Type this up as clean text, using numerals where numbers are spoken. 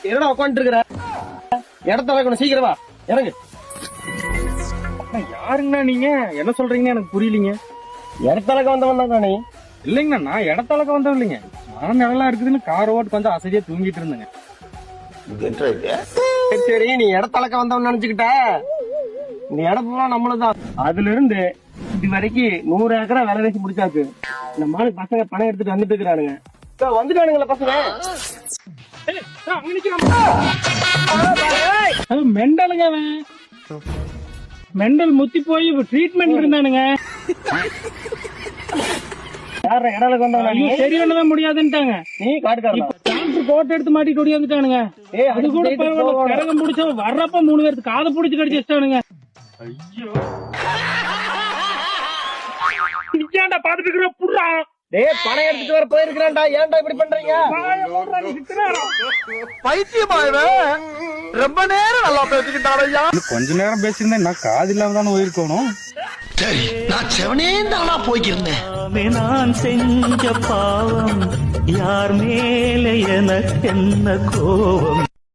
என்னடா உட்காந்துட்டு இருக்கிற? இடத்த சீக்கிரமா இறங்கு. யாருங்கண்ணா நீங்க? என்ன சொல்றீங்க எனக்கு புரியலீங்க. இடத்தளக்க வந்தவன் தான் நீ? இல்லைங்கண்ணா, நான் இடத்தளக்க வந்தவன் இல்லைங்க. மரம் நிழலா இருக்குதுன்னு கார் ஓட்டு கொஞ்சம் அசதியா தூங்கிட்டு இருந்தேங்க. சரி, நீ இடத்தளக்க வந்தவன் நினைச்சுக்கிட்ட. இந்த இடம் பூரா நம்மளுதான். அதுல இருந்து இது வரைக்கும் 100 ஏக்கரா வேலை வேசி முடிச்சாச்சு. இந்த மாதிரி பசங்க பணம் எடுத்துட்டு வந்துட்டு இருக்கிறானுங்க. வந்துட்டானுங்களா பசங்க? மெண்டலுங்க அவன். மெண்டல் முத்தி போய் ட்ரீட்மெண்ட் இருந்தானுங்க. யார இடத்துக்கு வந்தவங்க? சரி ஒண்ணுதான் முடியாதுன்ட்டாங்க. நீ காட்டுக்காரன் டாக்டர் கோட்டை எடுத்து மாட்டிட்டு ஓடியாந்துட்டானுங்க. அது கூட பரவாயில்ல, கரகம் பிடிச்ச வர்றப்ப 3 பேருக்கு காதை பிடிச்சு கடிச்சு வச்சிட்டானுங்க. ஐயோ, நிக்காண்டா பாத்துட்டு இருக்கிற புடுறா. டேய், பணம் எடுத்துட்டு வர போயிருக்கான்டா. ஏன்டா இப்படி பண்றீங்க? பைத்தியமாயிவே. ரொம்ப நேரம் நல்லா பேசிக்கிட்டாரையா. கொஞ்ச நேரம் பேசியிருந்தேன், நான் காது இல்லாம தானே போயிருக்கணும். சரி, நான் செவனே தானா போய்க்கிருந்தேன். நான் செஞ்ச பாவம் யார் மேல எனக்கு என்ன கோபம்?